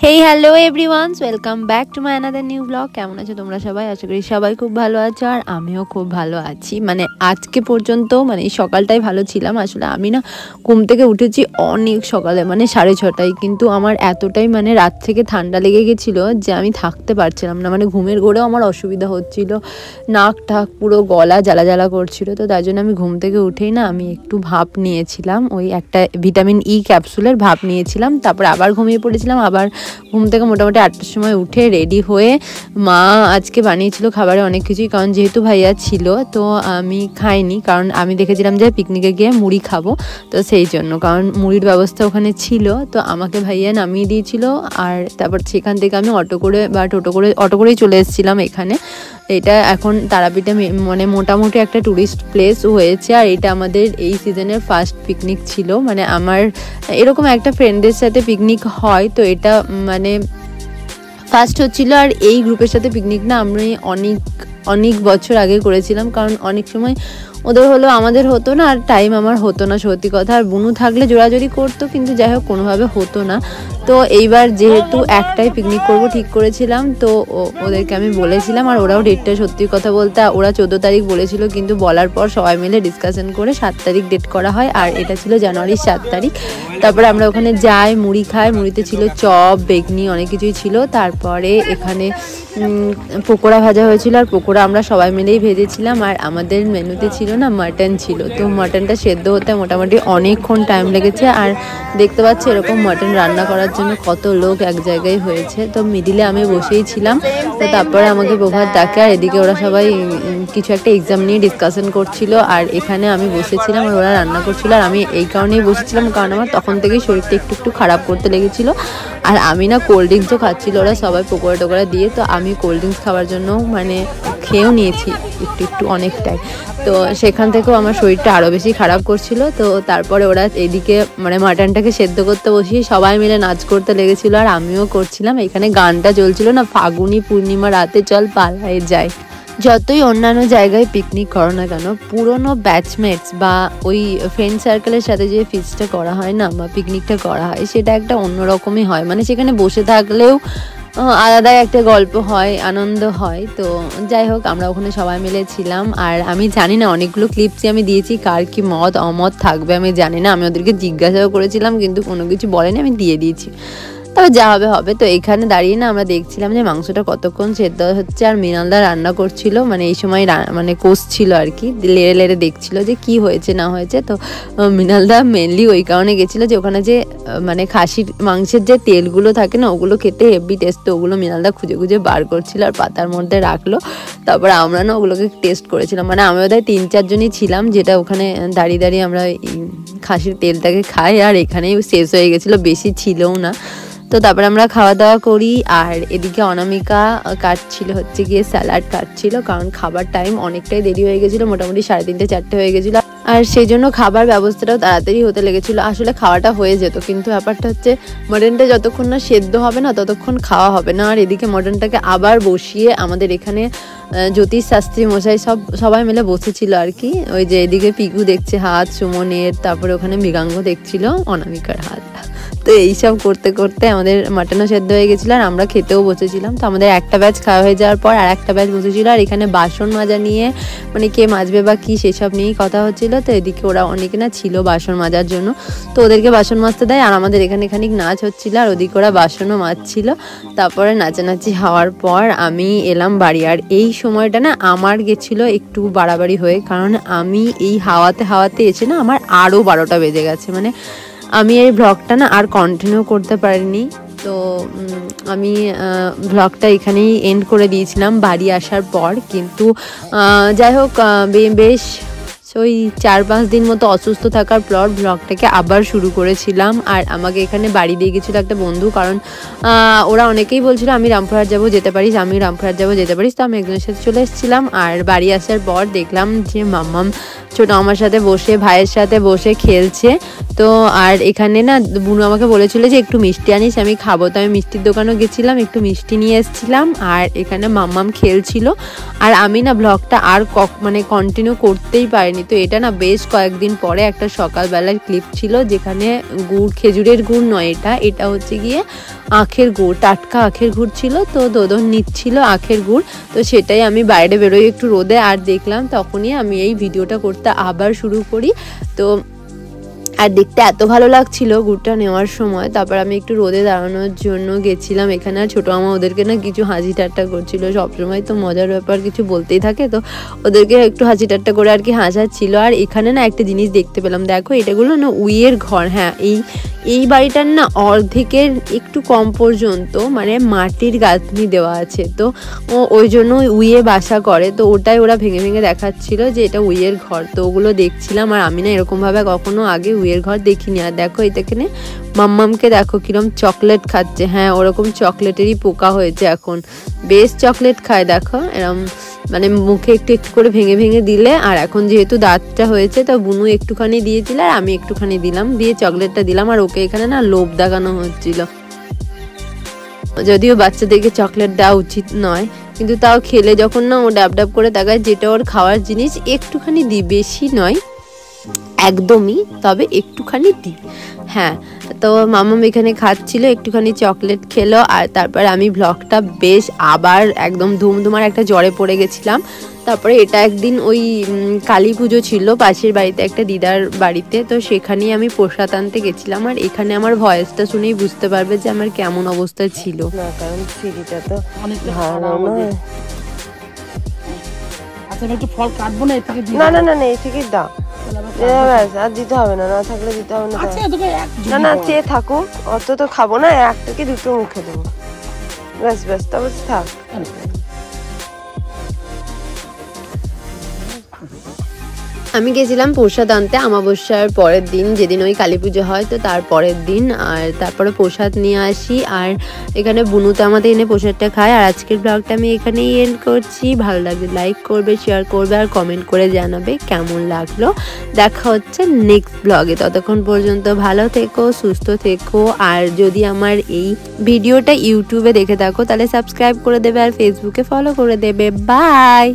Hey hello everyone's, welcome back to my another new blog. কেমন আছো তোমরা সবাই? আশা করি সবাই খুব ভালো আছো, আর আমিও খুব ভালো আছি। মানে আজকে পর্যন্ত মানে এই সকালটাই ভালো ছিলাম। আসলে আমি না ঘুম থেকে উঠেছি অনেক সকালে, মানে 6:30টায়, কিন্তু আমার এতটাই মানে রাত থেকে ঠান্ডা লেগে গেছিলো যে আমি থাকতে পারছিলাম না। মানে ঘুমের ঘোরেও আমার অসুবিধা হচ্ছিল, নাক ঠাক পুরো গলা জ্বালা জ্বালা করছিল। তো তাই জন্য আমি ঘুম থেকে উঠেই না আমি একটু ভাপ নিয়েছিলাম, ওই একটা ভিটামিন ই ক্যাপসুলের ভাপ নিয়েছিলাম। তারপর আবার ঘুমিয়ে পড়েছিলাম। আবার ঘুম থেকে মোটামুটি 8টার সময় উঠে রেডি হয়ে মা আজকে বানিয়েছিল খাবারে অনেক কিছুই, কারণ যেহেতু ভাইয়া ছিল তো আমি খাইনি, কারণ আমি দেখেছিলাম যে পিকনিকে গিয়ে মুড়ি খাবো, তো সেই জন্য, কারণ মুড়ির ব্যবস্থা ওখানে ছিল। তো আমাকে ভাইয়া নামিয়ে দিয়েছিল, আর তারপর সেখান থেকে আমি অটো করেই চলে এসেছিলাম এখানে। এটা এখন তারাপীঠে মানে মোটামুটি একটা ট্যুরিস্ট প্লেস হয়েছে, আর এটা আমাদের এই সিজনের ফার্স্ট পিকনিক ছিল। মানে আমার এরকম একটা ফ্রেন্ডদের সাথে পিকনিক হয়, তো এটা মানে ফার্স্ট হচ্ছিল। আর এই গ্রুপের সাথে পিকনিক না আমি অনেক বছর আগে করেছিলাম, কারণ অনেক সময় ওদের হলো আমাদের হতো না, আর টাইম আমার হতো না, সত্যি কথা। আর বুনু থাকলে জোড়াজোড়ি করতো, কিন্তু যাই হোক কোনোভাবে হতো না। তো এইবার যেহেতু একটাই পিকনিক করব ঠিক করেছিলাম, তো ওদেরকে আমি বলেছিলাম, আর ওরাও ডেটটা, সত্যি কথা বলতে ওরা 14 তারিখ বলেছিল, কিন্তু বলার পর সবাই মিলে ডিসকাশন করে 7 তারিখ ডেট করা হয়, আর এটা ছিল জানুয়ারির 7 তারিখ। তারপরে আমরা ওখানে যাই, মুড়ি খাই। মুড়িতে ছিল চপ, বেগনি, অনেক কিছুই ছিল। তারপরে এখানে পকোড়া ভাজা হয়েছিল, আর পকোড়া আমরা সবাই মিলেই ভেজেছিলাম। আর আমাদের মেনুতে ছিল না মাটন ছিল, তো মাটনটা সেদ্ধ হতে মোটামুটি অনেকক্ষণ টাইম লেগেছে। আর দেখতে পাচ্ছি এরকম মাটন রান্না করার জন্য কত লোক এক জায়গায় হয়েছে। তো মিডিলে আমি বসেই ছিলাম। তো তারপরে আমাকে প্রভাত ডাকে, আর এদিকে ওরা সবাই কিছু একটা এক্সাম নিয়ে ডিসকাশন করছিল, আর এখানে আমি বসেছিলাম আর ওরা রান্না করছিল। আর আমি এই কারণেই বসেছিলাম, কারণ আমার তখন থেকেই শরীরটা একটু খারাপ করতে লেগেছিল। আর আমি না কোল্ড ড্রিঙ্কসও খাচ্ছিল, ওরা সবাই পকোড়া টোকোড়া দিয়ে, তো আমি কোল্ড ড্রিঙ্কস খাওয়ার জন্য মানে খেয়েও নিয়েছি একটু অনেকটাই। তো সেখান থেকেও আমার শরীরটা আরও বেশি খারাপ করছিল। তো তারপরে ওরা এদিকে মানে মাটনটাকে সেদ্ধ করতে বসিয়ে সবাই মিলে নাচ করতে লেগেছিলো, আর আমিও করছিলাম। এখানে গানটা চলছিল না, ফাগুনি পূর্ণিমা রাতে চল পালায় যায়। যতই অন্যান্য জায়গায় পিকনিক করো না কেন, পুরনো ব্যাচমেটস বা ওই ফ্রেন্ড সার্কেলের সাথে যে ফিস্টটা করা হয় না, বা পিকনিকটা করা হয়, সেটা একটা অন্যরকমই হয়। মানে সেখানে বসে থাকলেও আলাদাই একটা গল্প হয়, আনন্দ হয়। তো যাই হোক, আমরা ওখানে সবাই মিলে ছিলাম। আর আমি জানি না, অনেকগুলো ক্লিপসই আমি দিয়েছি, কার কি মত অমত থাকবে আমি জানি না। আমি ওদেরকে জিজ্ঞাসাও করেছিলাম, কিন্তু কোনো কিছু বলেনি, আমি দিয়ে দিয়েছি। তবে যা হবে হবে। তো এখানে দাঁড়িয়ে না আমরা দেখছিলাম যে মাংসটা কতক্ষণ সেদ্ধ হচ্ছে, আর মৃণালদা রান্না করছিল। মানে এই সময় মানে কষছিল আর কি, লেড়ে লেড়ে দেখছিল যে কি হয়েছে না হয়েছে। তো মৃণালদা মেনলি ওই কারণে গেছিলো যে ওখানে যে মানে খাসির মাংসের যে তেলগুলো থাকে না, ওগুলো খেতে হেভি টেস্ট, তো ওগুলো মৃণালদা খুঁজে খুঁজে বার করছিল আর পাতার মধ্যে রাখলো। তারপরে আমরা না ওগুলোকে টেস্ট করেছিলাম। মানে আমি ওদের 3-4 জনই ছিলাম, যেটা ওখানে দাঁড়িয়ে দাঁড়িয়ে আমরা খাসির তেলটাকে খাই। আর এখানেই শেষ হয়ে গেছিলো, বেশি ছিলও না। তো তারপরে আমরা খাওয়া দাওয়া করি। আর এদিকে অনামিকা কাটছিল হচ্ছে গিয়ে স্যালাড কাটছিল, কারণ খাবার টাইম অনেকটাই দেরি হয়ে গেছিলো, মোটামুটি 3:30-4টে হয়ে গেছিলো। আর সেই জন্য খাবার ব্যবস্থাটাও তাড়াতাড়ি হতে লেগেছিলো। আসলে খাওয়াটা হয়ে যেত, কিন্তু ব্যাপারটা হচ্ছে মটনটা যতক্ষণ না সেদ্ধ হবে না ততক্ষণ খাওয়া হবে না। আর এদিকে মটনটাকে আবার বসিয়ে আমাদের এখানে জ্যোতিষ শাস্ত্রী মশাই সবাই মিলে বসেছিল আর কি। ওই যে এদিকে পিকু দেখছে হাত সুমনের, তারপরে ওখানে মৃগাঙ্গ দেখছিল অনামিকার হাত। তো এইসব করতে করতে আমাদের মাটনও সেদ্ধ হয়ে গেছিলো, আর আমরা খেতেও বসেছিলাম। তো আমাদের একটা ব্যাচ খাওয়া হয়ে যাওয়ার পর আর একটা ব্যাচ বসেছিল, আর এখানে বাসন মাজা নিয়ে মানে কে মাজবে বা কী সেসব নিয়েই কথা হচ্ছিলো। তো এদিকে ওরা অনেকে না ছিল বাসন মাজার জন্য, তো ওদেরকে বাসন মাজতে দেয়। আর আমাদের এখানে খানিক নাচ হচ্ছিলো, আর ওদিকে ওরা বাসনও মাজছিল। তারপরে নাচানাচি হওয়ার পর আমি এলাম বাড়ি। আর এই সময়টা না আমার গেছিলো একটু বাড়াবাড়ি হয়ে, কারণ আমি এই হাওয়াতে এসে না আমার আরও 12টা বেজে গেছে। মানে আমি এই ব্লগটা না আর কন্টিনিউ করতে পারিনি। তো আমি ব্লগটা এখানেই এন্ড করে দিয়েছিলাম বাড়ি আসার পর। কিন্তু যাই হোক, বেশ ওই 4-5 দিন মতো অসুস্থ থাকার পর ব্লগটাকে আবার শুরু করেছিলাম। আর আমাকে এখানে বাড়ি দিয়ে গেছিলো একটা বন্ধু, কারণ ওরা অনেকেই বলছিল আমি রামপুরহাট যাবো যেতে পারিস, আমি রামপুরহাট যাবো যেতে পারিস। তো আমি একজনের সাথে চলে এসেছিলাম। আর বাড়ি আসার পর দেখলাম যে মাম্মাম ছোট আমার সাথে বসে ভাইয়ের সাথে বসে খেলছে। তো আর এখানে না বুনু আমাকে বলেছিল যে একটু মিষ্টি আনিস, আমি খাবো। তো আমি মিষ্টির দোকানেও গেছিলাম, একটু মিষ্টি নিয়ে এসেছিলাম। আর এখানে মাম্মাম খেলছিল। আর আমি না ব্লগটা আর মানে কন্টিনিউ করতেই পারিনি। তো এটা না বেশ কয়েকদিন পরে একটা সকালবেলার ক্লিপ ছিল, যেখানে গুড়, খেজুরের গুড় নয়, এটা হচ্ছে গিয়ে আখের গুড়, টাটকা আখের গুড় ছিল। তো দোদন নিচ্ছিল আখের গুড়, তো সেটাই আমি বাইরে বেরোই একটু রোদে আর দেখলাম, তখনই আমি এই ভিডিওটা করতে আবার শুরু করি। তো আর দেখতে এত ভালো লাগছিল গুড়টা নেওয়ার সময়। তারপর আমি একটু রোদে দাঁড়ানোর জন্য গেছিলাম এখানে। আর ছোটো মামা ওদেরকে না কিছু হাসি ঠাট্টা করছিল, সবসময় তো মজার ব্যাপার কিছু বলতেই থাকে, তো ওদেরকে একটু হাসি ঠাট্টা করে আর কি হাসাচ্ছিল। আর এখানে না একটা জিনিস দেখতে পেলাম, দেখো এটাগুলো না উইয়ের ঘর। হ্যাঁ, এই বাড়িটার না অর্ধেকের একটু কম পর্যন্ত মানে মাটির গাঁথনি দেওয়া আছে। তো ওই জন্য উইয়ে বাসা করে, তো ওটাই ওরা ভেঙে ভেঙে দেখাচ্ছিল যে এটা উইয়ের ঘর। তো ওগুলো দেখছিলাম। আর আমি না এরকমভাবে কখনো আগে উইয়ের ঘর দেখিনি। আর দেখো এখানে মাম্মামকে দেখো কিরম চকলেট খাচ্ছে। হ্যাঁ, ওরকম চকলেটেরই পোকা হয়েছে এখন, বেশ চকলেট খায় দেখো, এরম মানে মুখে একটু একটু করে ভেঙে ভেঙে দিলে। আর এখন যেহেতু দাঁতটা হয়েছে, তো বুনু একটুখানি দিয়েছিল আর আমি একটুখানি দিলাম, দিয়ে চকলেটটা দিলাম। আর ওকে এখানে না লোভ দেখানো হচ্ছিল, যদিও বাচ্চাদেরকে চকলেট দেওয়া উচিত নয়, কিন্তু তাও খেলে যখন না ও ডাব ডাব করে তাকায়, যেটা ওর খাওয়ার জিনিস একটুখানি দিই, বেশি নয় একদমই, তবে একটুখানি দিই। হ্যাঁ, তো মামাম এখানে খাচ্ছিল, একটুখানি চকলেট খেলো। আর তারপর আমি ব্লগটা বেশ আবার একদম ধুমধুমার একটা জ্বরে পড়ে গেছিলাম। তারপরে এটা একদিন ওই কালী পুজো ছিল পাশের বাড়িতে, একটা দিদার বাড়িতে, তো সেখানেই আমি প্রসাদ আনতে গেছিলাম। আর এখানে আমার ভয়েসটা শুনেই বুঝতে পারবে যে আমার কেমন অবস্থা ছিল। না, কারণ সিঁড়িটা তো ভালো নয়। আচ্ছা, একটু ফল কাটবো না, এর থেকে না না না, এই থেকে দাও, আর দিতে হবে না, না থাকলে দিতে হবে না। না না, চেয়ে থাকুক, অত তো খাবো না, একটা কি দুটো মুখে দেবো, ব্যাস ব্যাস, তবে থাক। আমি গেছিলাম প্রসাদ আনতে অমাবস্যার পরের দিন, যেদিন ওই কালী পুজো হয়, তো তার পরের দিন। আর তারপরে প্রসাদ নিয়ে আসি, আর এখানে বুনুতে আমাদের এনে প্রসাদটা খায়। আর আজকের ব্লগটা আমি এখানেই এন্ড করছি। ভালো লাগলে লাইক করবে, শেয়ার করবে, আর কমেন্ট করে জানাবে কেমন লাগলো। দেখা হচ্ছে নেক্সট ব্লগে, ততক্ষণ পর্যন্ত ভালো থেকো, সুস্থ থেকো। আর যদি আমার এই ভিডিওটা ইউটিউবে দেখে থাকো, তাহলে সাবস্ক্রাইব করে দেবে আর ফেসবুকে ফলো করে দেবে। বাই।